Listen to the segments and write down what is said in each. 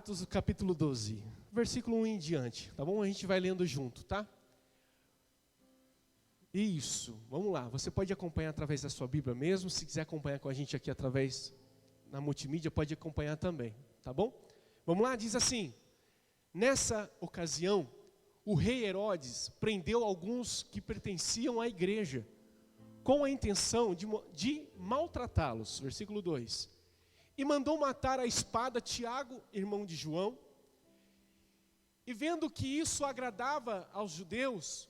Atos, capítulo 12, versículo 1 em diante, tá bom? A gente vai lendo junto, tá? Isso, vamos lá. Você pode acompanhar através da sua Bíblia mesmo. Se quiser acompanhar com a gente aqui através na multimídia, pode acompanhar também, tá bom? Vamos lá, diz assim: nessa ocasião, o rei Herodes prendeu alguns que pertenciam à igreja, com a intenção de maltratá-los. Versículo 2. E mandou matar à espada Tiago, irmão de João. E vendo que isso agradava aos judeus,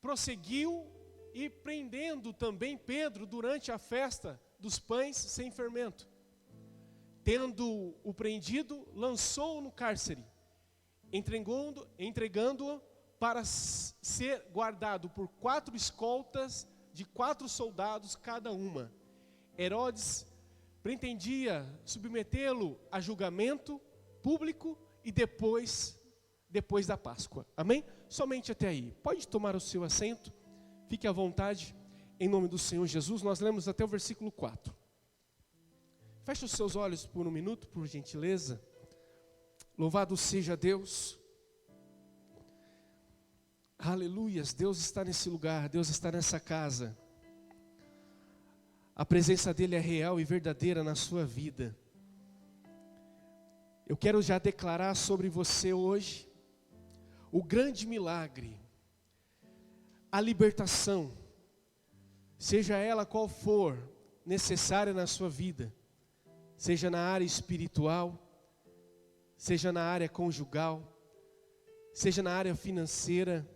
prosseguiu e prendendo também Pedro durante a festa dos pães sem fermento. Tendo-o prendido, lançou-o no cárcere, entregando-o para ser guardado por 4 escoltas de 4 soldados cada uma. Herodes pretendia submetê-lo a julgamento público e depois da Páscoa. Amém? Somente até aí. Pode tomar o seu assento. Fique à vontade. Em nome do Senhor Jesus. Nós lemos até o versículo 4. Feche os seus olhos por um minuto, por gentileza. Louvado seja Deus. Aleluias. Deus está nesse lugar. Deus está nessa casa. A presença dele é real e verdadeira na sua vida. Eu quero já declarar sobre você hoje o grande milagre, a libertação, seja ela qual for necessária na sua vida, seja na área espiritual, seja na área conjugal, seja na área financeira,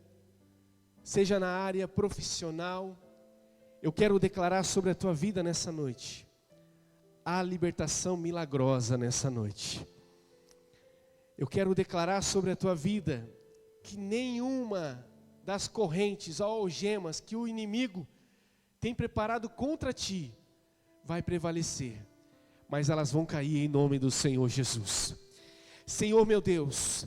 seja na área profissional. Eu quero declarar sobre a tua vida nessa noite a libertação milagrosa nessa noite. Eu quero declarar sobre a tua vida que nenhuma das correntes ou algemas que o inimigo tem preparado contra ti vai prevalecer, mas elas vão cair em nome do Senhor Jesus. Senhor meu Deus,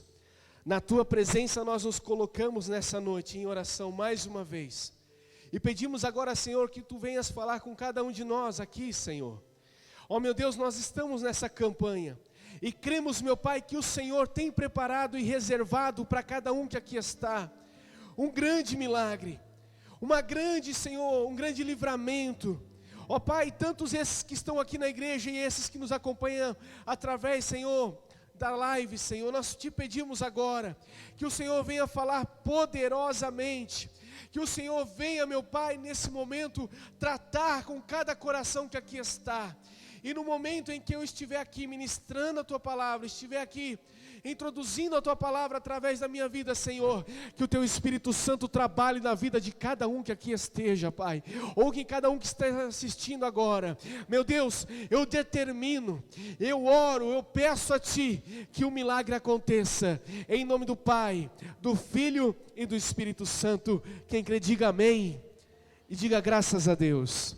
na tua presença nós nos colocamos nessa noite em oração mais uma vez. E pedimos agora, Senhor, que Tu venhas falar com cada um de nós aqui, Senhor. Ó meu Deus, nós estamos nessa campanha. E cremos, meu Pai, que o Senhor tem preparado e reservado para cada um que aqui está um grande milagre. Uma grande, Senhor, um grande livramento. Ó Pai, tantos esses que estão aqui na igreja e esses que nos acompanham através, Senhor, da live, Senhor. Nós te pedimos agora que o Senhor venha falar poderosamente. Que o Senhor venha, meu Pai, nesse momento, tratar com cada coração que aqui está. E no momento em que eu estiver aqui ministrando a Tua palavra, estiver aqui introduzindo a Tua palavra através da minha vida, Senhor, que o Teu Espírito Santo trabalhe na vida de cada um que aqui esteja, Pai, ou que cada um que esteja assistindo agora. Meu Deus, eu determino, eu oro, eu peço a Ti que o milagre aconteça, em nome do Pai, do Filho e do Espírito Santo. Quem crê diga amém e diga graças a Deus.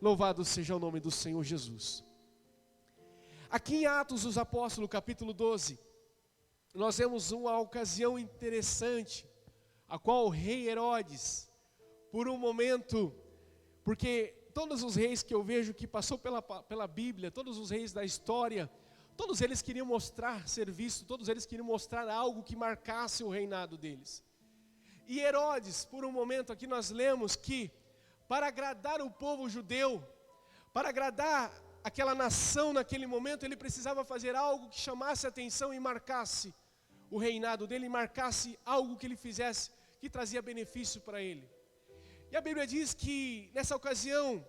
Louvado seja o nome do Senhor Jesus. Aqui em Atos dos Apóstolos, capítulo 12, nós vemos uma ocasião interessante, a qual o rei Herodes, por um momento, porque todos os reis que eu vejo que passou pela Bíblia, todos os reis da história, todos eles queriam mostrar serviço, todos eles queriam mostrar algo que marcasse o reinado deles. E Herodes, por um momento aqui nós lemos que, para agradar o povo judeu, para agradar aquela nação naquele momento, ele precisava fazer algo que chamasse a atenção e marcasse o reinado dele, marcasse algo que ele fizesse, que trazia benefício para ele. E a Bíblia diz que nessa ocasião,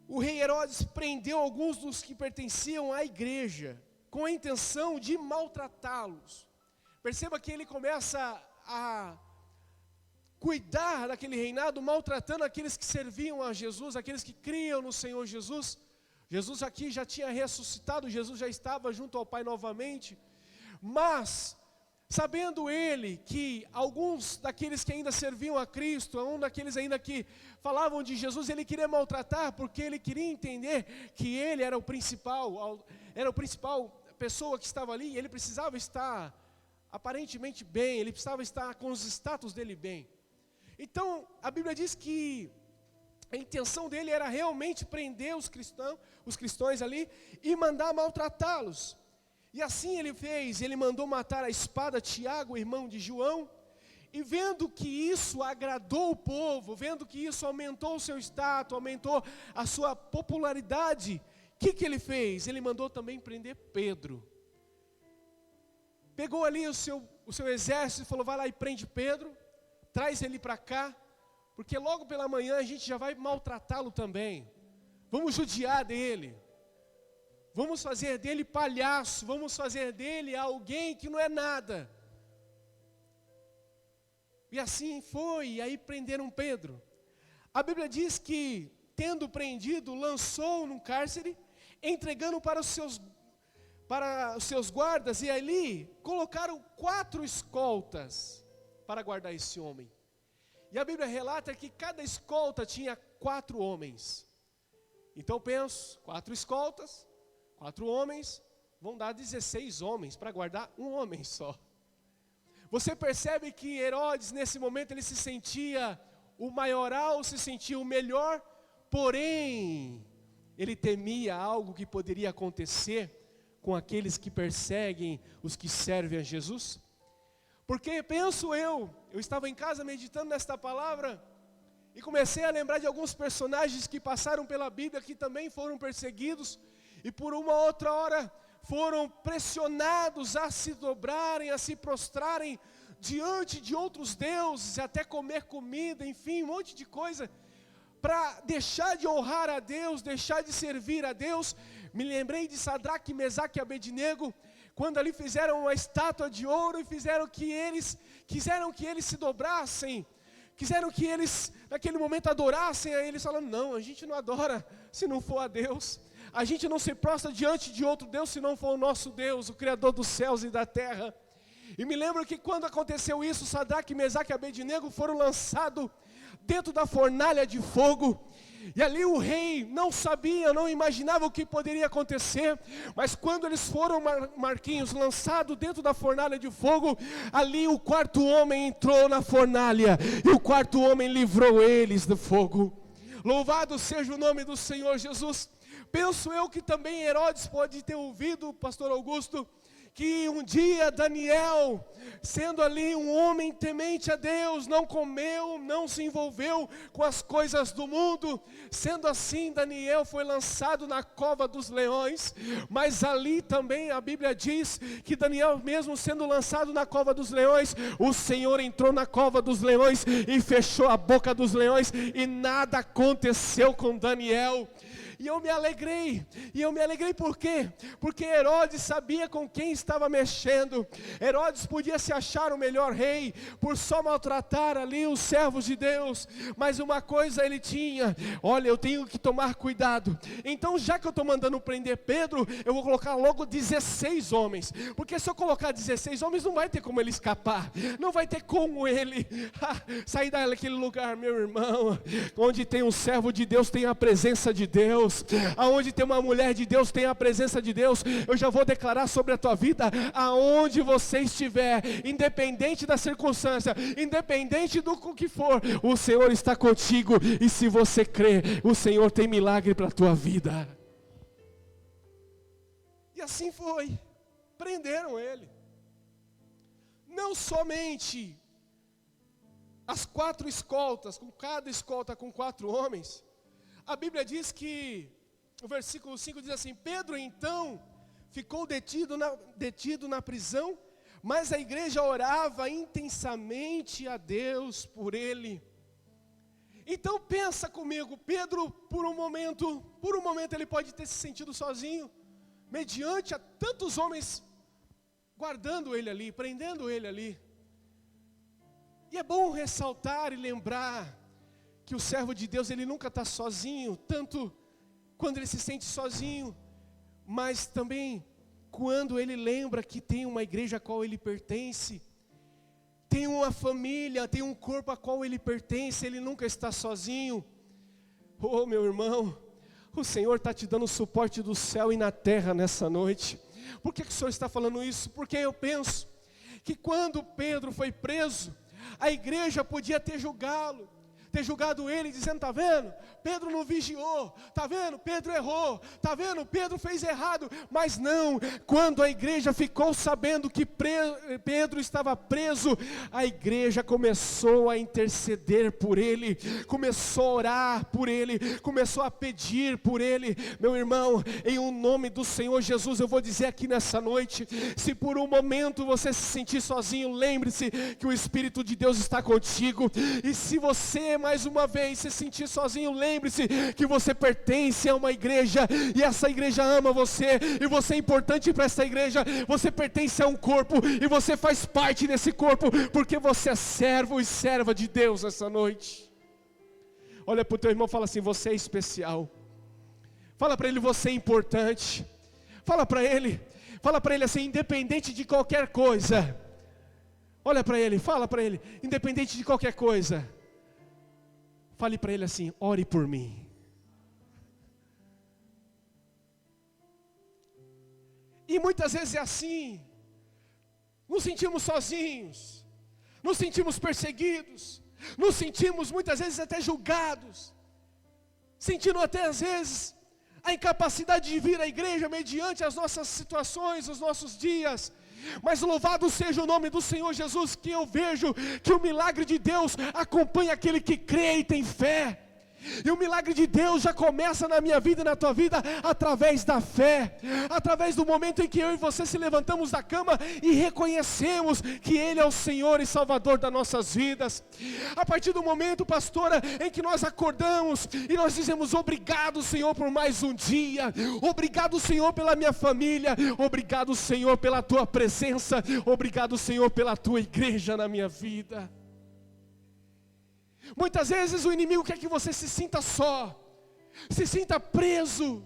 o rei Herodes prendeu alguns dos que pertenciam à igreja, com a intenção de maltratá-los. Perceba que ele começa a cuidar daquele reinado, maltratando aqueles que serviam a Jesus, aqueles que criam no Senhor Jesus. Jesus aqui já tinha ressuscitado, Jesus já estava junto ao Pai novamente, mas sabendo ele que alguns daqueles que ainda serviam a Cristo, um daqueles ainda que falavam de Jesus, ele queria maltratar, porque ele queria entender que ele era o principal pessoa que estava ali, e ele precisava estar aparentemente bem, ele precisava estar com os status dele bem. Então, a Bíblia diz que a intenção dele era realmente prender os cristãos ali e mandar maltratá-los. E assim ele fez, ele mandou matar a espada Tiago, irmão de João, e vendo que isso agradou o povo, vendo que isso aumentou o seu status, aumentou a sua popularidade, o que ele fez? Ele mandou também prender Pedro. Pegou ali o seu exército e falou, vai lá e prende Pedro, traz ele para cá, porque logo pela manhã a gente já vai maltratá-lo também. Vamos judiar dele. Vamos fazer dele palhaço, vamos fazer dele alguém que não é nada. E assim foi, e aí prenderam Pedro. A Bíblia diz que, tendo prendido, lançou num cárcere, entregando para os seus guardas, e ali colocaram 4 escoltas para guardar esse homem. E a Bíblia relata que cada escolta tinha 4 homens. Então penso, 4 escoltas, 4 homens, vão dar 16 homens para guardar um homem só. Você percebe que Herodes, nesse momento, ele se sentia o maioral, se sentia o melhor, porém, ele temia algo que poderia acontecer com aqueles que perseguem os que servem a Jesus. Porque penso eu estava em casa meditando nesta palavra, e comecei a lembrar de alguns personagens que passaram pela Bíblia, que também foram perseguidos, e por uma outra hora foram pressionados a se dobrarem, a se prostrarem diante de outros deuses, até comer comida, enfim, um monte de coisa, para deixar de honrar a Deus, deixar de servir a Deus. Me lembrei de Sadraque, Mesaque e Abednego, quando ali fizeram uma estátua de ouro e quiseram que eles se dobrassem, quiseram que eles naquele momento adorassem a eles, falando, não, a gente não adora se não for a Deus. A gente não se prostra diante de outro Deus se não for o nosso Deus, o Criador dos céus e da terra. E me lembro que quando aconteceu isso, Sadraque, Mesaque e Abednego foram lançados dentro da fornalha de fogo. E ali o rei não sabia, não imaginava o que poderia acontecer. Mas quando eles foram, Marquinhos, lançados dentro da fornalha de fogo, ali o 4º homem entrou na fornalha, e o 4º homem livrou eles do fogo. Louvado seja o nome do Senhor Jesus. Penso eu que também Herodes pode ter ouvido, pastor Augusto, que um dia Daniel, sendo ali um homem temente a Deus, não comeu, não se envolveu com as coisas do mundo. Sendo assim, Daniel foi lançado na cova dos leões, mas ali também a Bíblia diz que Daniel, mesmo sendo lançado na cova dos leões, o Senhor entrou na cova dos leões e fechou a boca dos leões, e nada aconteceu com Daniel. E eu me alegrei por quê? Porque Herodes sabia com quem estava mexendo. Herodes podia se achar o melhor rei, por só maltratar ali os servos de Deus, mas uma coisa ele tinha, olha, eu tenho que tomar cuidado. Então já que eu estou mandando prender Pedro, eu vou colocar logo 16 homens, porque se eu colocar 16 homens, não vai ter como ele escapar, não vai ter como ele sair daquele lugar, meu irmão. Onde tem um servo de Deus, tem a presença de Deus. Aonde tem uma mulher de Deus, tem a presença de Deus. Eu já vou declarar sobre a tua vida, aonde você estiver, independente da circunstância, independente do que for, o Senhor está contigo. E se você crer, o Senhor tem milagre para a tua vida. E assim foi, prenderam ele. Não somente as 4 escoltas, com cada escolta com 4 homens. A Bíblia diz que, o versículo 5 diz assim, Pedro então ficou detido na prisão, mas a igreja orava intensamente a Deus por ele. Então pensa comigo, Pedro por um momento ele pode ter se sentido sozinho, mediante a tantos homens guardando ele ali, prendendo ele ali. E é bom ressaltar e lembrar que o servo de Deus, ele nunca está sozinho, tanto quando ele se sente sozinho, mas também quando ele lembra que tem uma igreja a qual ele pertence, tem uma família, tem um corpo a qual ele pertence, ele nunca está sozinho. Oh, meu irmão, o Senhor está te dando o suporte do céu e na terra nessa noite. Por que o Senhor está falando isso? Porque eu penso que quando Pedro foi preso, a igreja podia ter julgá-lo, ter julgado ele, dizendo: está vendo? Pedro não vigiou, está vendo? Pedro errou, está vendo? Pedro fez errado. Mas não, quando a igreja ficou sabendo que Pedro estava preso, a igreja começou a interceder por ele, começou a orar por ele, começou a pedir por ele. Meu irmão, em o nome do Senhor Jesus, eu vou dizer aqui nessa noite: se por um momento você se sentir sozinho, lembre-se que o Espírito de Deus está contigo. E se você mais uma vez se sentir sozinho, lembre-se que você pertence a uma igreja, e essa igreja ama você, e você é importante para essa igreja. Você pertence a um corpo, e você faz parte desse corpo, porque você é servo e serva de Deus essa noite. Olha para o teu irmão e fala assim: você é especial. Fala para ele: você é importante. Fala para ele assim: independente de qualquer coisa. Olha para ele, fala para ele: independente de qualquer coisa. Fale para ele assim: ore por mim. E muitas vezes é assim. Nos sentimos sozinhos, nos sentimos perseguidos, nos sentimos muitas vezes até julgados, sentindo até às vezes a incapacidade de vir à igreja mediante as nossas situações, os nossos dias. Mas louvado seja o nome do Senhor Jesus, que eu vejo que o milagre de Deus acompanha aquele que crê e tem fé. E o milagre de Deus já começa na minha vida e na tua vida através da fé, através do momento em que eu e você se levantamos da cama e reconhecemos que Ele é o Senhor e Salvador das nossas vidas. A partir do momento, pastora, em que nós acordamos e nós dizemos: obrigado, Senhor, por mais um dia, obrigado, Senhor, pela minha família, obrigado, Senhor, pela tua presença, obrigado, Senhor, pela tua igreja na minha vida. Muitas vezes o inimigo quer que você se sinta só, se sinta preso,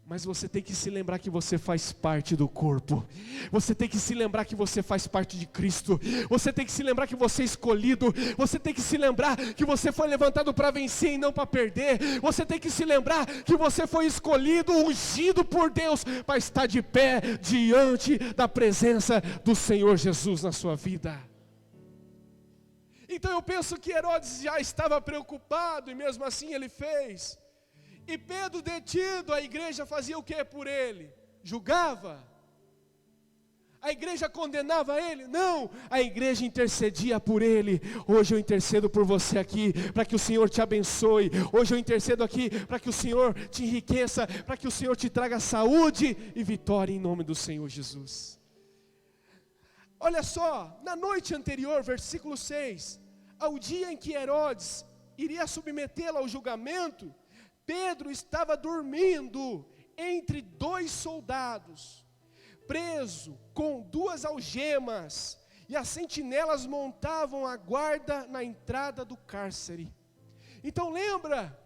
mas você tem que se lembrar que você faz parte do corpo. Você tem que se lembrar que você faz parte de Cristo. Você tem que se lembrar que você é escolhido. Você tem que se lembrar que você foi levantado para vencer e não para perder. Você tem que se lembrar que você foi escolhido, ungido por Deus, para estar de pé diante da presença do Senhor Jesus na sua vida. Então eu penso que Herodes já estava preocupado, e mesmo assim ele fez. E Pedro detido, a igreja fazia o que por ele? Julgava? A igreja condenava ele? Não, a igreja intercedia por ele. Hoje eu intercedo por você aqui, para que o Senhor te abençoe. Hoje eu intercedo aqui, para que o Senhor te enriqueça, para que o Senhor te traga saúde e vitória em nome do Senhor Jesus. Olha só, na noite anterior, versículo 6, ao dia em que Herodes iria submetê-lo ao julgamento, Pedro estava dormindo entre 2 soldados, preso com 2 algemas, e as sentinelas montavam a guarda na entrada do cárcere. Então lembra,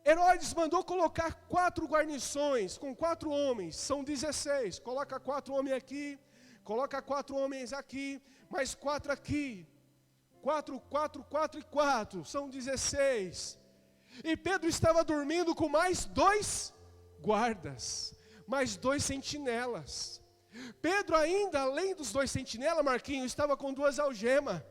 Herodes mandou colocar 4 guarnições, com 4 homens, são 16, coloca 4 homens aqui, coloca 4 homens aqui, mais 4 aqui, 4 e 4, são 16, e Pedro estava dormindo com mais 2 guardas, mais 2 sentinelas. Pedro ainda, além dos 2 sentinelas, Marquinhos, estava com 2 algemas.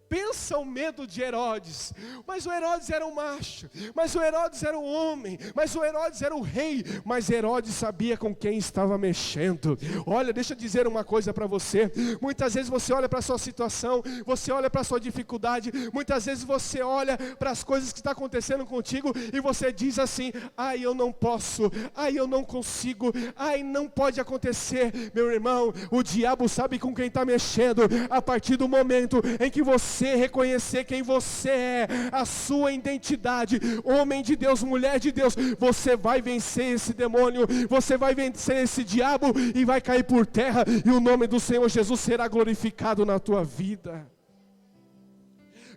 Pensa o medo de Herodes. Mas o Herodes era um macho, mas o Herodes era um homem, mas o Herodes era o rei, mas Herodes sabia com quem estava mexendo. Olha, deixa eu dizer uma coisa para você. Muitas vezes você olha para a sua situação, você olha para a sua dificuldade, muitas vezes você olha para as coisas que estão acontecendo contigo e você diz assim: ai, eu não posso, ai, eu não consigo, ai, não pode acontecer. Meu irmão, o diabo sabe com quem está mexendo. A partir do momento em que você reconhecer quem você é, a sua identidade, homem de Deus, mulher de Deus, você vai vencer esse demônio, você vai vencer esse diabo e vai cair por terra, e o nome do Senhor Jesus será glorificado na tua vida.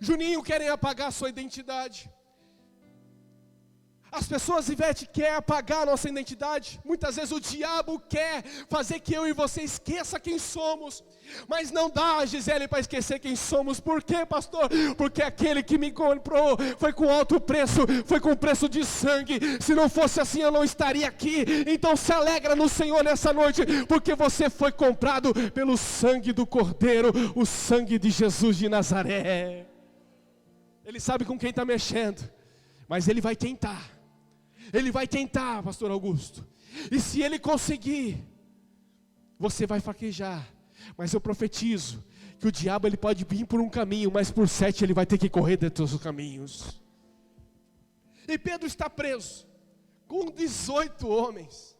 Juninho, querem apagar a sua identidade. As pessoas, Ivete, querem apagar a nossa identidade. Muitas vezes o diabo quer fazer que eu e você esqueça quem somos. Mas não dá, Gisele, para esquecer quem somos. Por quê, pastor? Porque aquele que me comprou foi com alto preço, foi com preço de sangue. Se não fosse assim, eu não estaria aqui. Então se alegra no Senhor nessa noite, porque você foi comprado pelo sangue do Cordeiro, o sangue de Jesus de Nazaré. Ele sabe com quem está mexendo. Mas ele vai tentar. Ele vai tentar, pastor Augusto. E se ele conseguir, você vai fraquejar. Mas eu profetizo que o diabo ele pode vir por um caminho, mas por 7 ele vai ter que correr dentro dos caminhos. E Pedro está preso com 18 homens.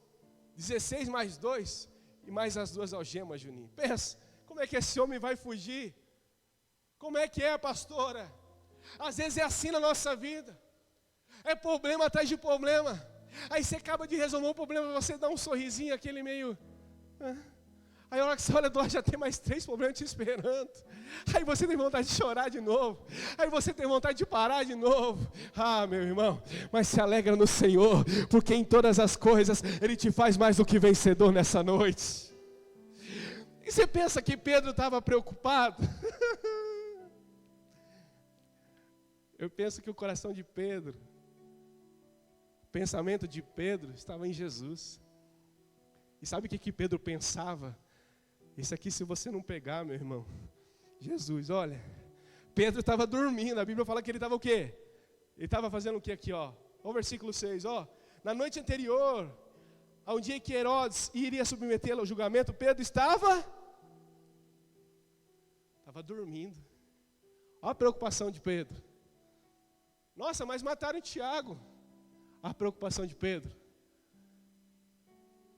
16 mais 2 e mais as 2 algemas, Juninho. Pensa, como é que esse homem vai fugir? Como é que é, pastora? Às vezes é assim na nossa vida. É problema atrás de problema. Aí você acaba de resolver um problema, você dá um sorrisinho, aquele meio... Aí a hora que você olha do lado já tem mais 3 problemas te esperando. Aí você tem vontade de chorar de novo. Aí você tem vontade de parar de novo. Ah, meu irmão, mas se alegra no Senhor, porque em todas as coisas Ele te faz mais do que vencedor nessa noite. E você pensa que Pedro estava preocupado? Eu penso que o coração de Pedro, o pensamento de Pedro estava em Jesus. E sabe o que Pedro pensava? Isso aqui se você não pegar, meu irmão, Jesus, olha, Pedro estava dormindo, a Bíblia fala que ele estava o quê? Ele estava fazendo o quê aqui, ó? Olha o versículo 6, ó. Na noite anterior, ao dia que Herodes iria submetê-lo ao julgamento, Pedro estava dormindo. Olha a preocupação de Pedro. Nossa, mas mataram Tiago. A preocupação de Pedro.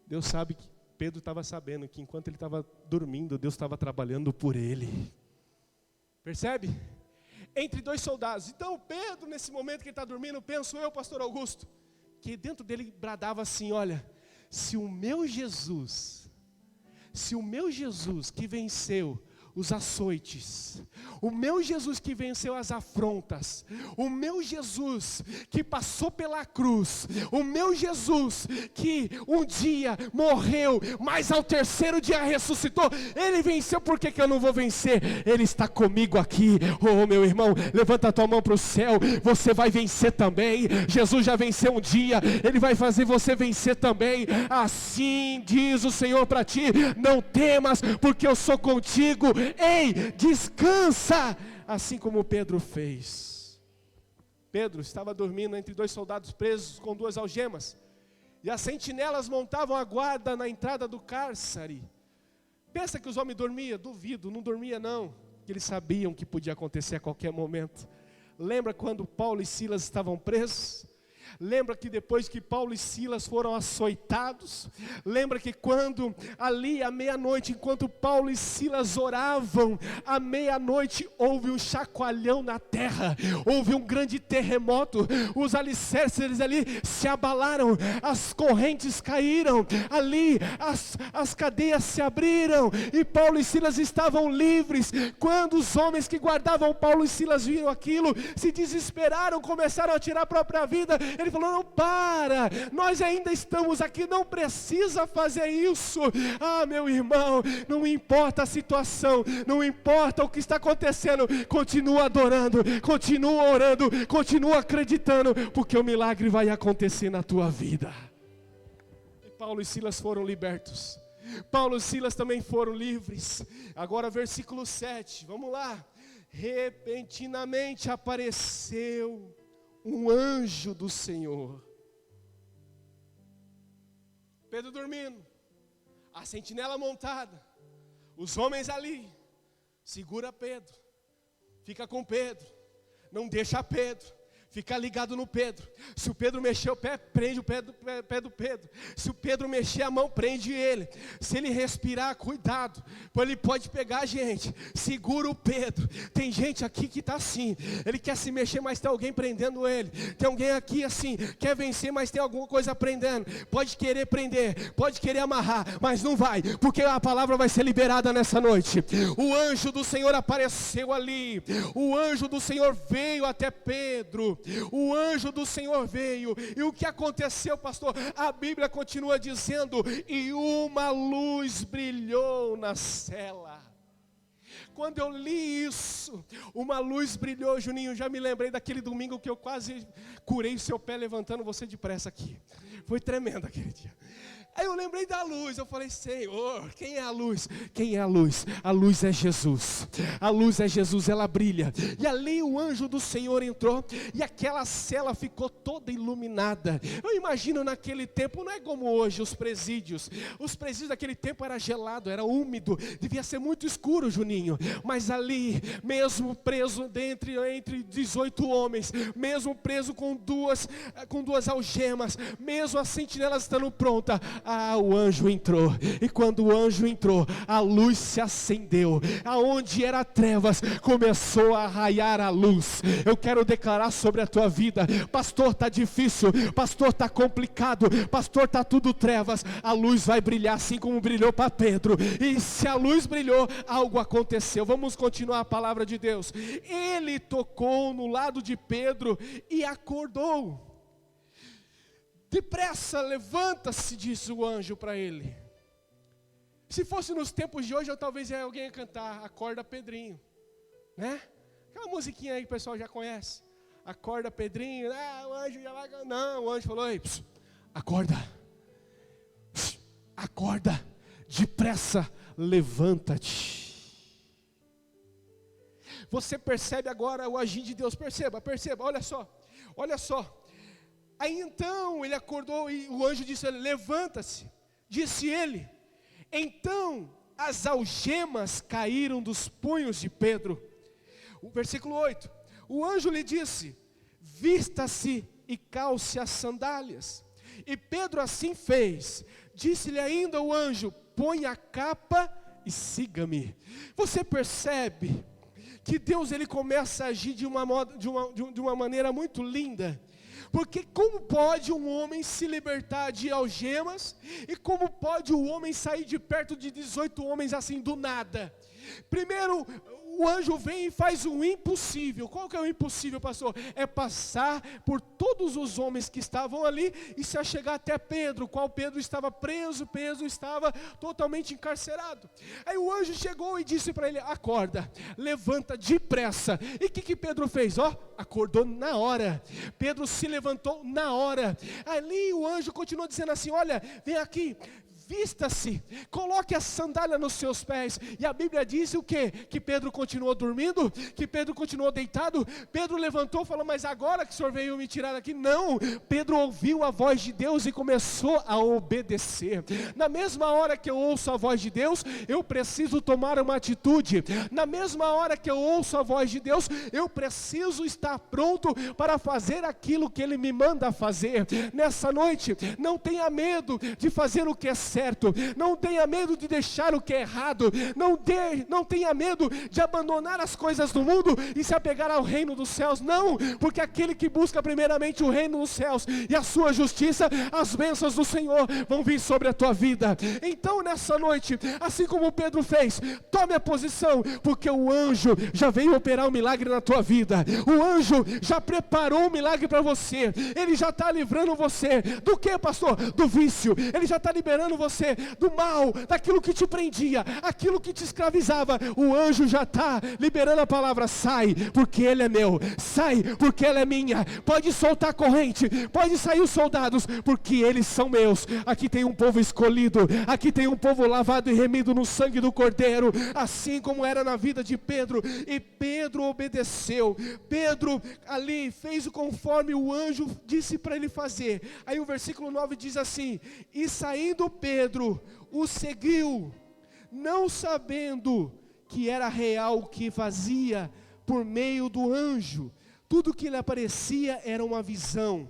Deus sabe que Pedro estava sabendo que enquanto ele estava dormindo, Deus estava trabalhando por ele. Percebe? Entre 2 soldados. Então Pedro, nesse momento que ele está dormindo, penso eu, pastor Augusto, que dentro dele bradava assim, olha, se o meu Jesus que venceu os açoites, o meu Jesus que venceu as afrontas, o meu Jesus que passou pela cruz, o meu Jesus que um dia morreu, mas ao 3º dia ressuscitou, Ele venceu, por que eu não vou vencer? Ele está comigo aqui. Oh, meu irmão, levanta a tua mão para o céu, você vai vencer também. Jesus já venceu um dia, Ele vai fazer você vencer também. Assim diz o Senhor para ti, não temas, porque eu sou contigo. Ei, descansa, assim como Pedro fez. Pedro estava dormindo entre 2 soldados presos com 2 algemas, e as sentinelas montavam a guarda na entrada do cárcere. Pensa que os homens dormiam? Duvido, não dormia não, que eles sabiam que podia acontecer a qualquer momento. Lembra quando Paulo e Silas estavam presos? Lembra que depois que Paulo e Silas foram açoitados? Lembra que quando ali à meia-noite, enquanto Paulo e Silas oravam, à meia-noite houve um chacoalhão na terra, houve um grande terremoto, os alicerces ali se abalaram, as correntes caíram, ali as cadeias se abriram, e Paulo e Silas estavam livres. Quando os homens que guardavam Paulo e Silas viram aquilo, se desesperaram, começaram a tirar a própria vida. Ele falou, não, para, nós ainda estamos aqui, não precisa fazer isso. Ah, meu irmão, não importa a situação, não importa o que está acontecendo, continua adorando, continua orando, continua acreditando, porque o milagre vai acontecer na tua vida. E Paulo e Silas foram libertos, Paulo e Silas também foram livres. Agora versículo 7, vamos lá. Repentinamente apareceu um anjo do Senhor. Pedro dormindo, a sentinela montada, os homens ali, segura Pedro, fica com Pedro, não deixa Pedro, fica ligado no Pedro. Se o Pedro mexer o pé, prende o pé do Pedro. Se o Pedro mexer a mão, prende ele. Se ele respirar, cuidado, pois ele pode pegar a gente. Segura o Pedro. Tem gente aqui que está assim, ele quer se mexer, mas tem alguém prendendo ele. Tem alguém aqui assim, quer vencer, mas tem alguma coisa prendendo. Pode querer prender, pode querer amarrar, mas não vai, porque a palavra vai ser liberada nessa noite. O anjo do Senhor apareceu ali. O anjo do Senhor veio até Pedro. O anjo do Senhor veio, e o que aconteceu, pastor? A Bíblia continua dizendo, e uma luz brilhou na cela. Quando eu li isso, uma luz brilhou, Juninho, já me lembrei daquele domingo que eu quase curei o seu pé levantando você depressa aqui. Foi tremendo aquele dia. Aí eu lembrei da luz, eu falei, Senhor, quem é a luz? Quem é a luz? A luz é Jesus, a luz é Jesus, ela brilha. E ali o anjo do Senhor entrou, e aquela cela ficou toda iluminada. Eu imagino naquele tempo, não é como hoje os presídios daquele tempo era gelado, era úmido, devia ser muito escuro, Juninho. Mas ali, mesmo preso entre 18 homens, mesmo preso com duas algemas, mesmo as sentinelas estando prontas, o anjo entrou, e quando o anjo entrou, a luz se acendeu, aonde era trevas, começou a raiar a luz. Eu quero declarar sobre a tua vida, pastor, está difícil, pastor, está complicado, pastor, está tudo trevas, a luz vai brilhar assim como brilhou para Pedro, e se a luz brilhou, algo aconteceu. Vamos continuar a palavra de Deus. Ele tocou no lado de Pedro e acordou. Depressa, levanta-se, disse o anjo para ele. Se fosse nos tempos de hoje, eu talvez alguém ia cantar, acorda Pedrinho, né? Aquela musiquinha aí que o pessoal já conhece. Acorda Pedrinho, o anjo já vai cantar. Não, o anjo falou, ei, acorda, acorda, depressa, levanta-te. Você percebe agora o agir de Deus, perceba, olha só. Aí então ele acordou e o anjo disse a ele, levanta-se, disse ele. Então as algemas caíram dos punhos de Pedro. O versículo 8, o anjo lhe disse, vista-se e calce as sandálias. E Pedro assim fez. Disse-lhe ainda o anjo, põe a capa e siga-me. Você percebe que Deus ele começa a agir de uma maneira muito linda. Porque como pode um homem se libertar de algemas, e como pode o homem sair de perto de 18 homens assim do nada? Primeiro, o anjo vem e faz o impossível. Qual que é o impossível, pastor? É passar por todos os homens que estavam ali e se achegar até Pedro, qual Pedro estava preso, Pedro estava totalmente encarcerado. Aí o anjo chegou e disse para ele, acorda, levanta depressa. E o que Pedro fez? Acordou na hora. Pedro se levantou na hora. Ali o anjo continuou dizendo assim, olha, vem aqui, vista-se, coloque a sandália nos seus pés. E a Bíblia diz o quê? Que Pedro continuou dormindo, que Pedro continuou deitado. Pedro levantou e falou, mas agora que o senhor veio me tirar daqui? Não, Pedro ouviu a voz de Deus e começou a obedecer. Na mesma hora que eu ouço a voz de Deus, eu preciso tomar uma atitude. Na mesma hora que eu ouço a voz de Deus, eu preciso estar pronto para fazer aquilo que Ele me manda fazer. Nessa noite, não tenha medo de fazer o que é certo, não tenha medo de deixar o que é errado, não tenha medo de abandonar as coisas do mundo e se apegar ao reino dos céus. Não, porque aquele que busca primeiramente o reino dos céus e a sua justiça, as bênçãos do Senhor vão vir sobre a tua vida. Então nessa noite, assim como Pedro fez, tome a posição, porque o anjo já veio operar um milagre na tua vida. O anjo já preparou um milagre para você. Ele já está livrando você do que, pastor? Do vício. Ele já está liberando você do mal, daquilo que te prendia, aquilo que te escravizava. O anjo já está liberando a palavra, sai, porque ele é meu, sai, porque ela é minha. Pode soltar a corrente, pode sair os soldados, porque eles são meus. Aqui tem um povo escolhido, aqui tem um povo lavado e remido no sangue do Cordeiro, assim como era na vida de Pedro. E Pedro obedeceu. Pedro ali fez conforme o anjo disse para ele fazer. Aí o versículo 9 diz assim, e saindo Pedro o seguiu, não sabendo que era real o que fazia por meio do anjo. Tudo que lhe aparecia era uma visão.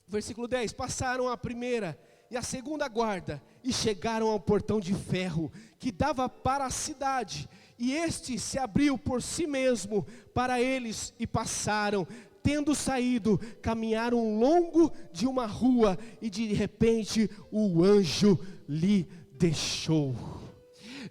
Versículo 10, passaram a primeira e a segunda guarda, e chegaram ao portão de ferro, que dava para a cidade, e este se abriu por si mesmo para eles, e passaram. Tendo saído, caminharam longo de uma rua, e de repente o anjo lhe deixou.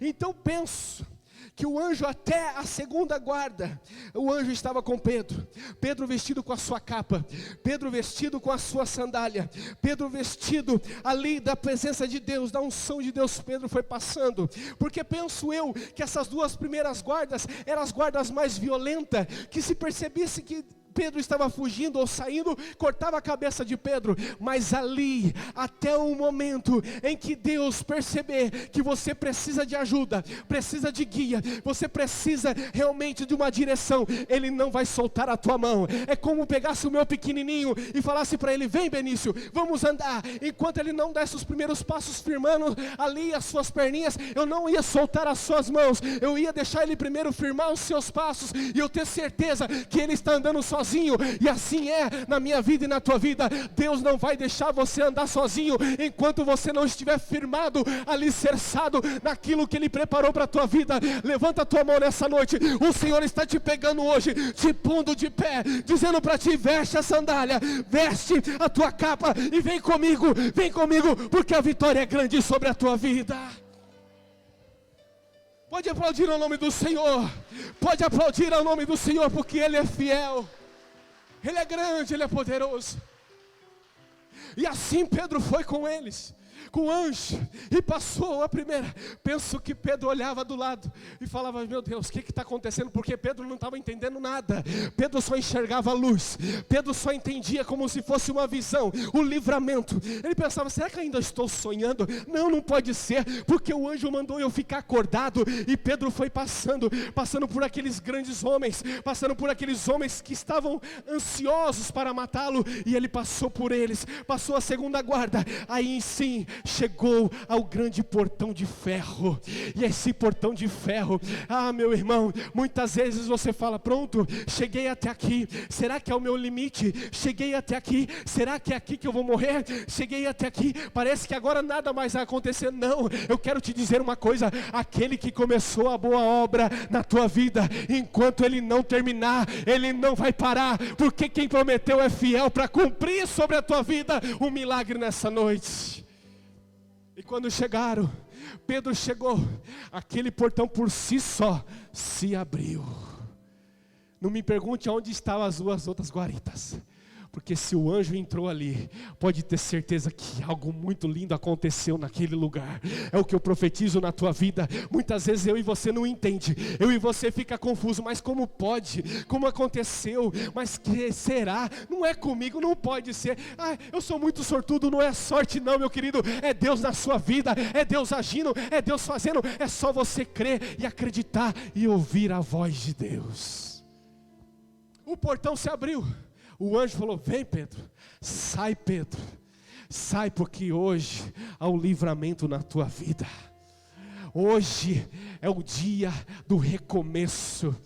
Então penso que o anjo até a segunda guarda, o anjo estava com Pedro, Pedro vestido com a sua capa, Pedro vestido com a sua sandália, Pedro vestido ali da presença de Deus, da unção de Deus. Pedro foi passando, porque penso eu que essas duas primeiras guardas eram as guardas mais violentas, que se percebesse que Pedro estava fugindo ou saindo, cortava a cabeça de Pedro, mas ali, até o momento em que Deus perceber que você precisa de ajuda, precisa de guia, você precisa realmente de uma direção, Ele não vai soltar a tua mão. É como pegasse o meu pequenininho e falasse para ele: vem Benício, vamos andar. Enquanto ele não desse os primeiros passos firmando ali as suas perninhas, eu não ia soltar as suas mãos, eu ia deixar ele primeiro firmar os seus passos, e eu ter certeza que ele está andando sozinho. E assim é na minha vida e na tua vida. Deus não vai deixar você andar sozinho enquanto você não estiver firmado, alicerçado naquilo que Ele preparou para a tua vida. Levanta a tua mão nessa noite. O Senhor está te pegando hoje, te pondo de pé, dizendo para ti: veste a sandália, veste a tua capa e vem comigo, porque a vitória é grande sobre a tua vida. Pode aplaudir ao nome do Senhor, pode aplaudir ao nome do Senhor, porque Ele é fiel, Ele é grande, Ele é poderoso. E assim Pedro foi com eles, com o anjo, e passou a primeira. Penso que Pedro olhava do lado e falava: meu Deus, o que está acontecendo? Porque Pedro não estava entendendo nada. Pedro só enxergava a luz, Pedro só entendia como se fosse uma visão, o livramento. Ele pensava: será que ainda estou sonhando? Não pode ser, porque o anjo mandou eu ficar acordado. E Pedro foi passando por aqueles grandes homens, passando por aqueles homens que estavam ansiosos para matá-lo, e ele passou por eles, passou a segunda guarda. Aí sim chegou ao grande portão de ferro. E esse portão de ferro, meu irmão, muitas vezes você fala: pronto, cheguei até aqui, será que é o meu limite? Cheguei até aqui, será que é aqui que eu vou morrer? Cheguei até aqui, parece que agora nada mais vai acontecer. Não, eu quero te dizer uma coisa: aquele que começou a boa obra na tua vida, enquanto Ele não terminar, Ele não vai parar, porque quem prometeu é fiel para cumprir sobre a tua vida um milagre nessa noite. E quando chegaram, Pedro chegou, aquele portão por si só se abriu. Não me pergunte onde estavam as duas outras guaritas, porque se o anjo entrou ali, pode ter certeza que algo muito lindo aconteceu naquele lugar. É o que eu profetizo na tua vida. Muitas vezes eu e você não entende, eu e você fica confuso: mas como pode? Como aconteceu? Mas que será? Não é comigo, não pode ser. Eu sou muito sortudo. Não é sorte não, meu querido, é Deus na sua vida, é Deus agindo, é Deus fazendo. É só você crer e acreditar e ouvir a voz de Deus. O portão se abriu. O anjo falou: vem Pedro, sai Pedro, sai, porque hoje há um livramento na tua vida. Hoje é o dia do recomeço.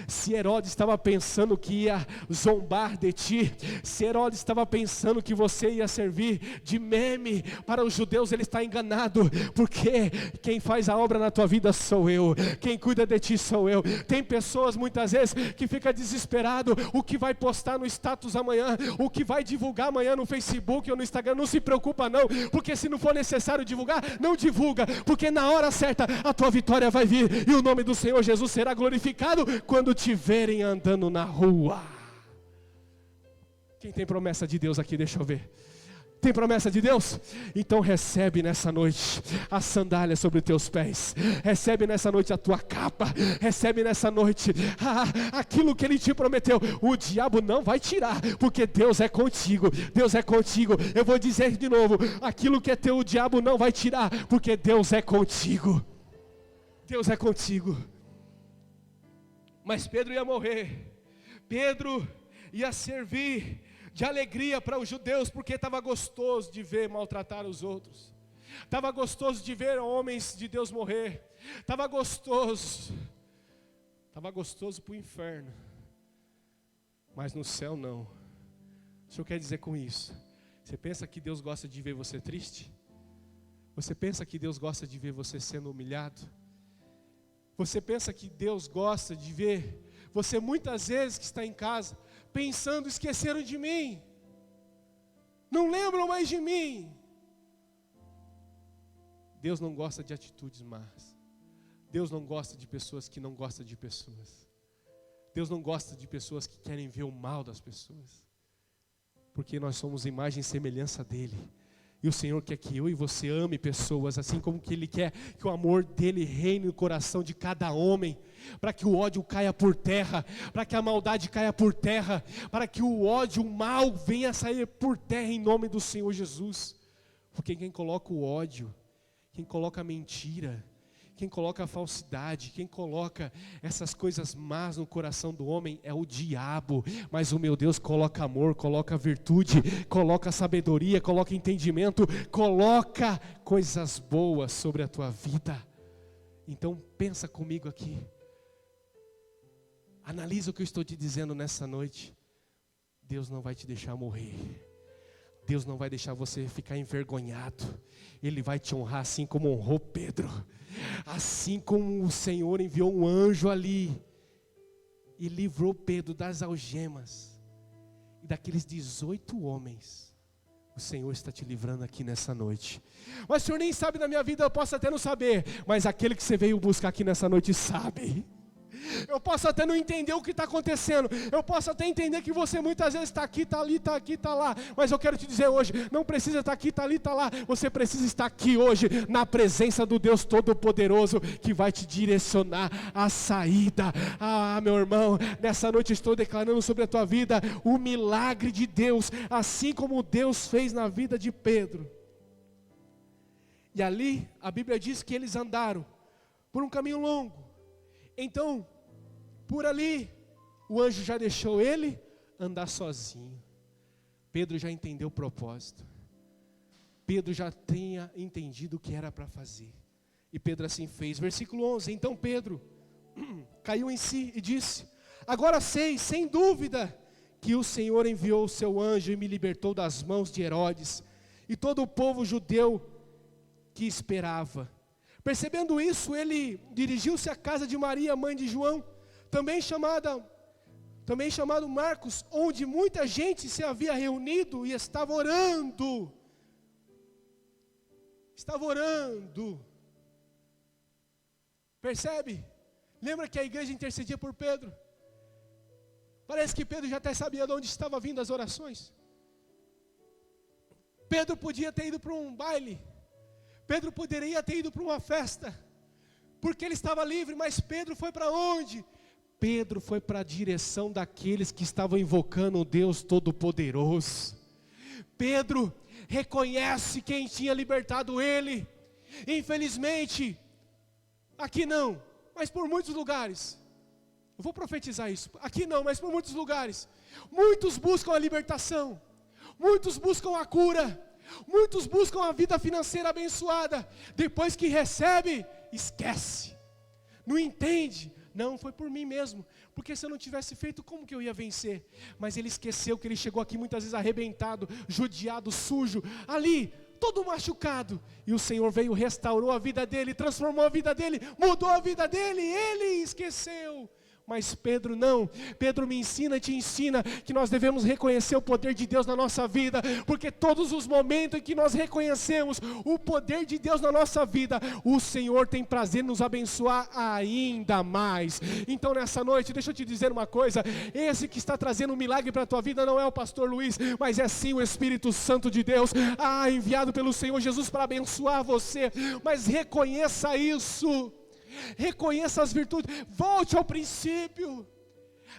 Se Herodes estava pensando que ia zombar de ti, se Herodes estava pensando que você ia servir de meme para os judeus, ele está enganado, porque quem faz a obra na tua vida sou eu, quem cuida de ti sou eu. Tem pessoas muitas vezes que fica desesperado: o que vai postar no status amanhã, o que vai divulgar amanhã no Facebook ou no Instagram. Não se preocupa não, porque se não for necessário divulgar, não divulga, porque na hora certa a tua vitória vai vir, e o nome do Senhor Jesus será glorificado quando te verem andando na rua. Quem tem promessa de Deus aqui? Deixa eu ver. Tem promessa de Deus? Então recebe nessa noite a sandália sobre os teus pés, recebe nessa noite a tua capa, recebe nessa noite aquilo que Ele te prometeu. O diabo não vai tirar, porque Deus é contigo, Deus é contigo. Eu vou dizer de novo: aquilo que é teu, o diabo não vai tirar, porque Deus é contigo, Deus é contigo. Mas Pedro ia morrer, Pedro ia servir de alegria para os judeus, porque estava gostoso de ver maltratar os outros, estava gostoso de ver homens de Deus morrer, estava gostoso para o inferno, mas no céu não. O Senhor quer dizer com isso? Você pensa que Deus gosta de ver você triste? Você pensa que Deus gosta de ver você sendo humilhado? Você pensa que Deus gosta de ver você muitas vezes que está em casa pensando: esqueceram de mim, não lembram mais de mim? Deus não gosta de atitudes más. Deus não gosta de pessoas que não gostam de pessoas. Deus não gosta de pessoas que querem ver o mal das pessoas, porque nós somos imagem e semelhança dEle. E o Senhor quer que eu e você ame pessoas, assim como que Ele quer que o amor dEle reine no coração de cada homem, para que o ódio caia por terra, para que a maldade caia por terra, para que o ódio, o mal venha a sair por terra em nome do Senhor Jesus. Porque quem coloca o ódio, quem coloca a mentira, quem coloca a falsidade, quem coloca essas coisas más no coração do homem é o diabo. Mas o meu Deus coloca amor, coloca virtude, coloca sabedoria, coloca entendimento, coloca coisas boas sobre a tua vida. Então pensa comigo aqui. Analisa o que eu estou te dizendo nessa noite. Deus não vai te deixar morrer. Deus não vai deixar você ficar envergonhado. Ele vai te honrar assim como honrou Pedro. Assim como o Senhor enviou um anjo ali e livrou Pedro das algemas e daqueles 18 homens. O Senhor está te livrando aqui nessa noite. Mas o Senhor nem sabe da minha vida, eu posso até não saber. Mas aquele que você veio buscar aqui nessa noite sabe. Eu posso até não entender o que está acontecendo. Eu posso até entender que você muitas vezes está aqui, está ali, está aqui, está lá. Mas eu quero te dizer hoje, não precisa estar aqui, está ali, está lá. Você precisa estar aqui hoje, na presença do Deus Todo-Poderoso, que vai te direcionar à saída. Ah, meu irmão, nessa noite estou declarando sobre a tua vida o milagre de Deus, assim como Deus fez na vida de Pedro. E ali, a Bíblia diz que eles andaram por um caminho longo. Então, por ali, o anjo já deixou ele andar sozinho. Pedro já entendeu o propósito. Pedro já tinha entendido o que era para fazer. E Pedro assim fez. Versículo 11, então Pedro caiu em si e disse: agora sei, sem dúvida, que o Senhor enviou o seu anjo e me libertou das mãos de Herodes e todo o povo judeu que esperava. Percebendo isso, ele dirigiu-se à casa de Maria, mãe de João, também chamado Marcos, onde muita gente se havia reunido e estava orando. Percebe? Lembra que a igreja intercedia por Pedro? Parece que Pedro já até sabia de onde estavam vindo as orações. Pedro podia ter ido para um baile. Pedro poderia ter ido para uma festa, porque ele estava livre, mas Pedro foi para onde? Pedro foi para a direção daqueles que estavam invocando o Deus Todo-Poderoso. Pedro reconhece quem tinha libertado ele. Infelizmente, aqui não, mas por muitos lugares, eu vou profetizar isso, aqui não, mas por muitos lugares, muitos buscam a libertação, muitos buscam a cura, muitos buscam a vida financeira abençoada. Depois que recebe, esquece, não entende. Não, foi por mim mesmo, porque se eu não tivesse feito, como que eu ia vencer? Mas ele esqueceu que ele chegou aqui muitas vezes arrebentado, judiado, sujo, ali, todo machucado. E o Senhor veio, restaurou a vida dele, transformou a vida dele, mudou a vida dele, ele esqueceu. Mas Pedro não, Pedro me ensina e te ensina que nós devemos reconhecer o poder de Deus na nossa vida, porque todos os momentos em que nós reconhecemos o poder de Deus na nossa vida, o Senhor tem prazer em nos abençoar ainda mais. Então nessa noite, deixa eu te dizer uma coisa, esse que está trazendo um milagre para a tua vida não é o pastor Luiz, mas é sim o Espírito Santo de Deus, enviado pelo Senhor Jesus para abençoar você. Mas reconheça isso. Reconheça as virtudes, volte ao princípio.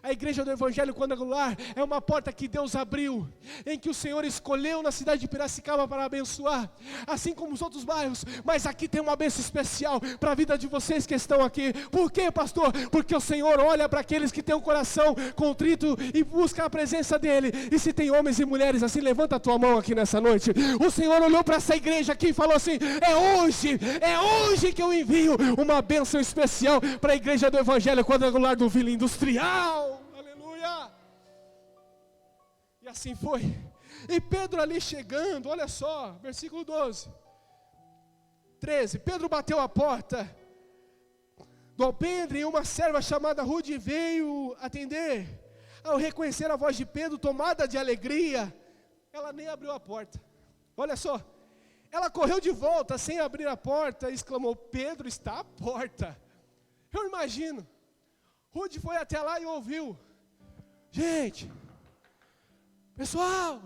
A igreja do Evangelho Quadrangular é uma porta que Deus abriu, em que o Senhor escolheu na cidade de Piracicaba para abençoar, assim como os outros bairros. Mas aqui tem uma bênção especial para a vida de vocês que estão aqui. Por quê, pastor? Porque o Senhor olha para aqueles que têm o coração contrito e busca a presença dEle. E se tem homens e mulheres assim, levanta a tua mão aqui nessa noite. O Senhor olhou para essa igreja aqui e falou assim: é hoje que eu envio uma bênção especial para a igreja do Evangelho Quadrangular do Vila Industrial. E assim foi. E Pedro ali chegando, olha só, versículo 13. Pedro bateu a porta do alpendre e uma serva chamada Rude veio atender. Ao reconhecer a voz de Pedro, tomada de alegria, ela nem abriu a porta. Olha só, ela correu de volta sem abrir a porta e exclamou: Pedro está à porta. Eu imagino, Rude foi até lá e ouviu: gente, pessoal,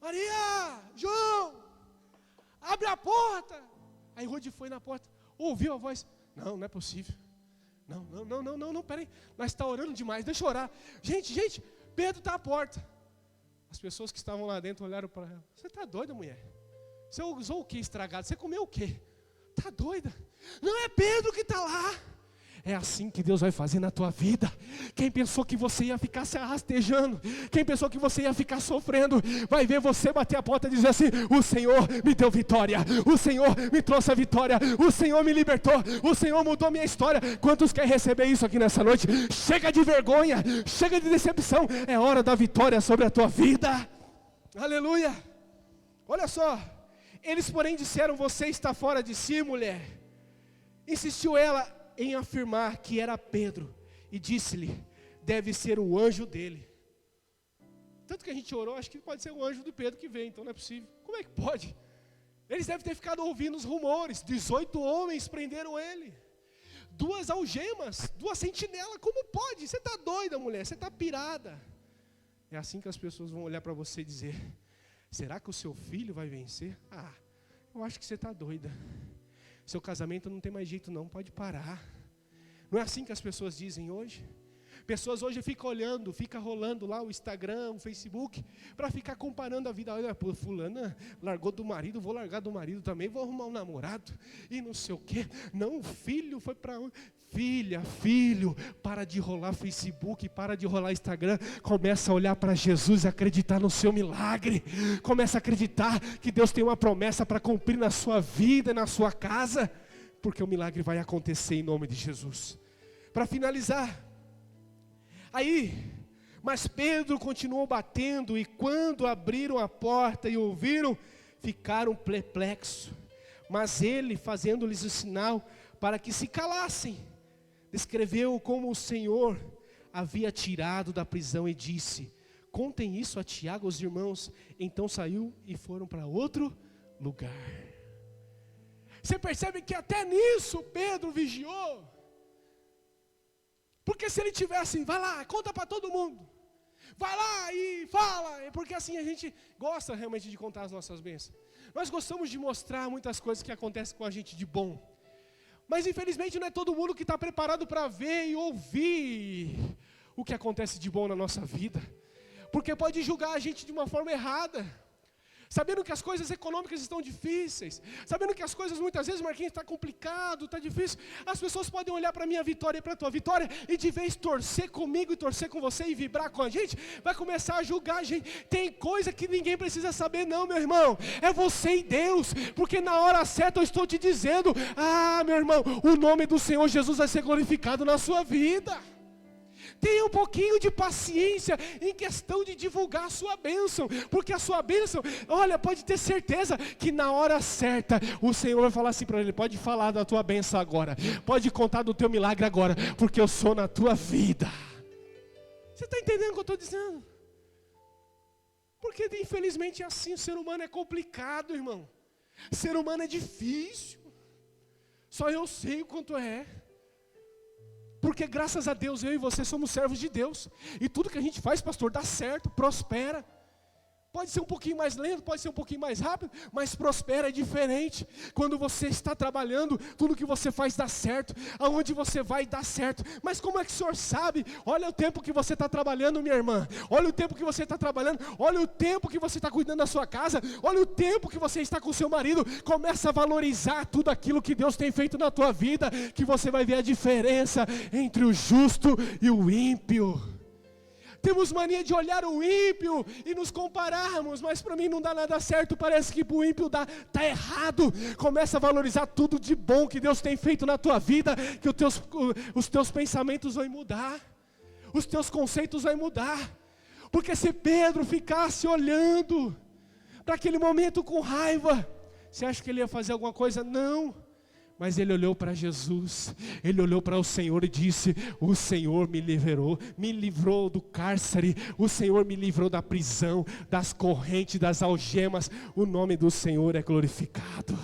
Maria, João, abre a porta. Aí Rode foi na porta, ouviu a voz, não é possível. Não, peraí, nós estamos orando demais, deixa eu orar. Gente, Pedro está à porta. As pessoas que estavam lá dentro olharam para ela, você está doida, mulher? Você usou o que estragado? Você comeu o quê? Está doida? Não é Pedro que está lá. É assim que Deus vai fazer na tua vida. Quem pensou que você ia ficar se arrastejando, quem pensou que você ia ficar sofrendo, vai ver você bater a porta e dizer assim: o Senhor me deu vitória, o Senhor me trouxe a vitória, o Senhor me libertou, o Senhor mudou minha história. Quantos querem receber isso aqui nessa noite? Chega de vergonha, chega de decepção, é hora da vitória sobre a tua vida. Aleluia. Olha só, eles porém disseram: você está fora de si, mulher. Insistiu ela em afirmar que era Pedro, e disse-lhe: deve ser o anjo dele. Tanto que a gente orou, acho que pode ser o anjo do Pedro que vem, então não é possível. Como é que pode? Eles devem ter ficado ouvindo os rumores, 18 homens prenderam ele, 2 algemas, 2 sentinelas, como pode? Você está doida, mulher, você está pirada. É assim que as pessoas vão olhar para você e dizer: será que o seu filho vai vencer? Eu acho que você está doida. Seu casamento não tem mais jeito não, pode parar. Não é assim que as pessoas dizem hoje? Pessoas hoje ficam olhando, fica rolando lá o Instagram, o Facebook, para ficar comparando a vida. Olha, pô, fulana largou do marido, vou largar do marido também, vou arrumar um namorado, e não sei o quê. Não, o filho foi para onde? Filho, para de rolar Facebook, para de rolar Instagram, começa a olhar para Jesus e acreditar no seu milagre. Começa a acreditar que Deus tem uma promessa para cumprir na sua vida, na sua casa, porque o milagre vai acontecer em nome de Jesus. Para finalizar, mas Pedro continuou batendo, e quando abriram a porta e ouviram, ficaram perplexos. Mas ele, fazendo-lhes o sinal para que se calassem, descreveu como o Senhor havia tirado da prisão e disse: contem isso a Tiago, os irmãos. Então saiu e foram para outro lugar. Você percebe que até nisso Pedro vigiou? Porque se ele tivesse, vai lá, conta para todo mundo, vai lá e fala, porque assim a gente gosta realmente de contar as nossas bênçãos. Nós gostamos de mostrar muitas coisas que acontecem com a gente de bom. Mas infelizmente não é todo mundo que está preparado para ver e ouvir o que acontece de bom na nossa vida. Porque pode julgar a gente de uma forma errada. Sabendo que as coisas econômicas estão difíceis, sabendo que as coisas muitas vezes, Marquinhos, está complicado, está difícil, as pessoas podem olhar para a minha vitória e para a tua vitória, e de vez torcer comigo e torcer com você e vibrar com a gente, vai começar a julgar a gente. Tem coisa que ninguém precisa saber não, meu irmão, é você e Deus, porque na hora certa eu estou te dizendo: meu irmão, o nome do Senhor Jesus vai ser glorificado na sua vida. Tenha um pouquinho de paciência em questão de divulgar a sua bênção, porque a sua bênção, olha, pode ter certeza que na hora certa o Senhor vai falar assim para ele: pode falar da tua bênção agora, pode contar do teu milagre agora, porque eu sou na tua vida. Você está entendendo o que eu estou dizendo? Porque infelizmente é assim, o ser humano é complicado, irmão. O ser humano é difícil, só eu sei o quanto é. Porque graças a Deus eu e você somos servos de Deus, e tudo que a gente faz, pastor, dá certo, prospera. Pode ser um pouquinho mais lento, pode ser um pouquinho mais rápido, mas prospera, é diferente. Quando você está trabalhando, tudo que você faz dá certo, aonde você vai dá certo. Mas como é que o senhor sabe? Olha o tempo que você está trabalhando, minha irmã, olha o tempo que você está trabalhando, olha o tempo que você está cuidando da sua casa, olha o tempo que você está com o seu marido. Começa a valorizar tudo aquilo que Deus tem feito na tua vida, que você vai ver a diferença entre o justo e o ímpio. Temos mania de olhar o ímpio e nos compararmos, mas para mim não dá nada certo, parece que para o ímpio está errado. Começa a valorizar tudo de bom que Deus tem feito na tua vida, que os teus pensamentos vão mudar, os teus conceitos vão mudar. Porque se Pedro ficasse olhando para aquele momento com raiva, você acha que ele ia fazer alguma coisa? Não. Mas ele olhou para Jesus, ele olhou para o Senhor e disse: o Senhor me livrou do cárcere, o Senhor me livrou da prisão, das correntes, das algemas, o nome do Senhor é glorificado.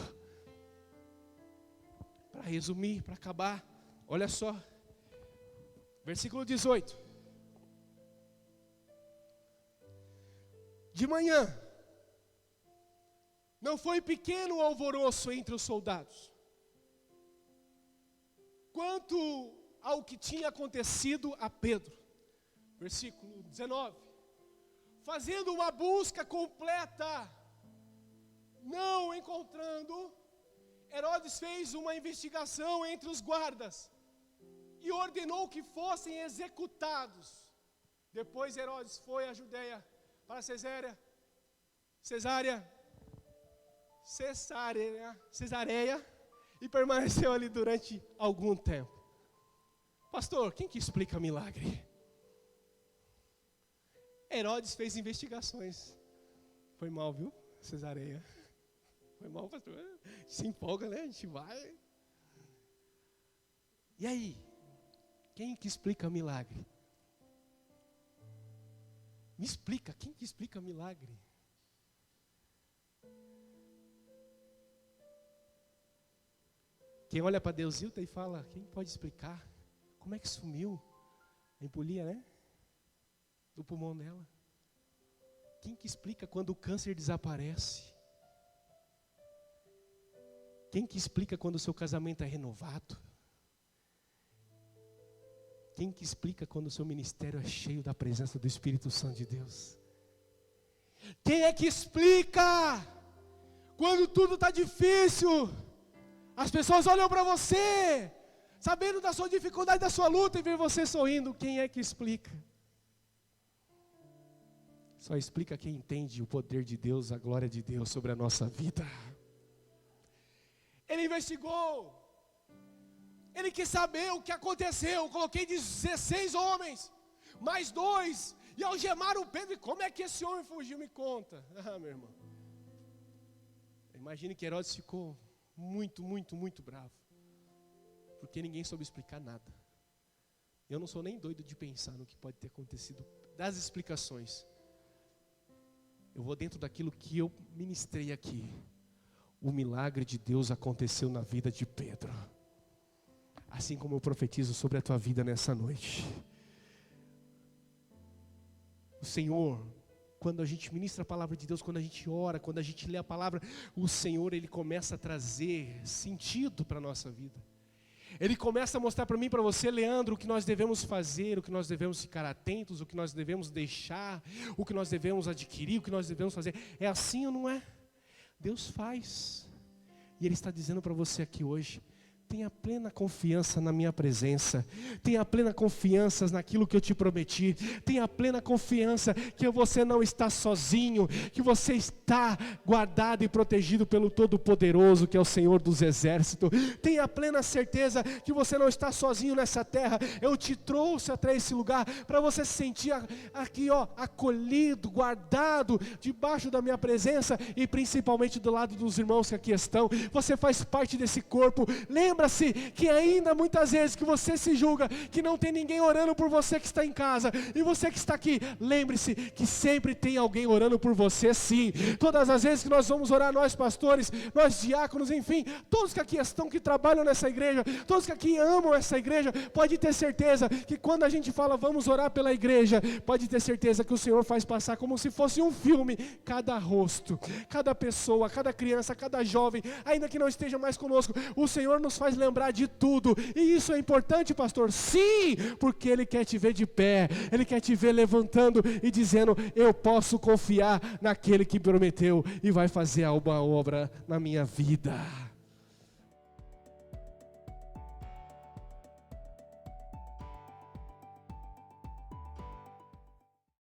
Para resumir, para acabar, olha só, versículo 18. De manhã, Não foi pequeno o alvoroço entre os soldados, quanto ao que tinha acontecido a Pedro. Versículo 19. Fazendo uma busca completa, não encontrando, Herodes fez uma investigação entre os guardas e ordenou que fossem executados. Depois Herodes foi à Judeia, para Cesareia, e permaneceu ali durante algum tempo. Pastor, quem que explica milagre? Herodes fez investigações. Foi mal, viu? Cesareia. Foi mal, pastor. Se empolga, né? A gente vai. E aí? Quem que explica milagre? Me explica, quem que explica milagre? Quem olha para Deusilda e fala, quem pode explicar? Como é que sumiu a empolia, né? Do pulmão dela. Quem que explica quando o câncer desaparece? Quem que explica quando o seu casamento é renovado? Quem que explica quando o seu ministério é cheio da presença do Espírito Santo de Deus? Quem é que explica quando tudo está difícil? As pessoas olham para você, sabendo da sua dificuldade, da sua luta, e ver você sorrindo. Quem é que explica? Só explica quem entende o poder de Deus, a glória de Deus sobre a nossa vida. Ele investigou. Ele quis saber o que aconteceu. Eu coloquei 16 homens, mais 2, e algemaram o Pedro. E como é que esse homem fugiu? Me conta. Meu irmão. Imagine que Herodes ficou muito bravo, porque ninguém soube explicar nada. Eu não sou nem doido de pensar no que pode ter acontecido, das explicações. Eu vou dentro daquilo que eu ministrei aqui. O milagre de Deus aconteceu na vida de Pedro, assim como eu profetizo sobre a tua vida nessa noite. O Senhor, quando a gente ministra a palavra de Deus, quando a gente ora, quando a gente lê a palavra, o Senhor, Ele começa a trazer sentido para a nossa vida. Ele começa a mostrar para mim e para você, Leandro, o que nós devemos fazer, o que nós devemos ficar atentos, o que nós devemos deixar, o que nós devemos adquirir, o que nós devemos fazer. É assim ou não é? Deus faz. E Ele está dizendo para você aqui hoje, tenha plena confiança na minha presença. Tenha plena confiança naquilo que eu te prometi. Tenha plena confiança que você não está sozinho, que você está guardado e protegido pelo Todo-Poderoso, que é o Senhor dos Exércitos. Tenha plena certeza que você não está sozinho nessa terra. Eu te trouxe até esse lugar para você se sentir aqui, acolhido, guardado debaixo da minha presença, e principalmente do lado dos irmãos que aqui estão. Você faz parte desse corpo. Lembra-se que ainda muitas vezes que você se julga que não tem ninguém orando por você que está em casa, e você que está aqui, lembre-se que sempre tem alguém orando por você, sim. Todas as vezes que nós vamos orar, nós pastores, nós diáconos, enfim, todos que aqui estão, que trabalham nessa igreja, todos que aqui amam essa igreja, pode ter certeza que quando a gente fala vamos orar pela igreja, pode ter certeza que o Senhor faz passar como se fosse um filme, cada rosto, cada pessoa, cada criança, cada jovem, ainda que não esteja mais conosco, o Senhor nos faz lembrar de tudo. E isso é importante, pastor? Sim, porque Ele quer te ver de pé, Ele quer te ver levantando e dizendo, eu posso confiar naquele que prometeu e vai fazer uma obra na minha vida.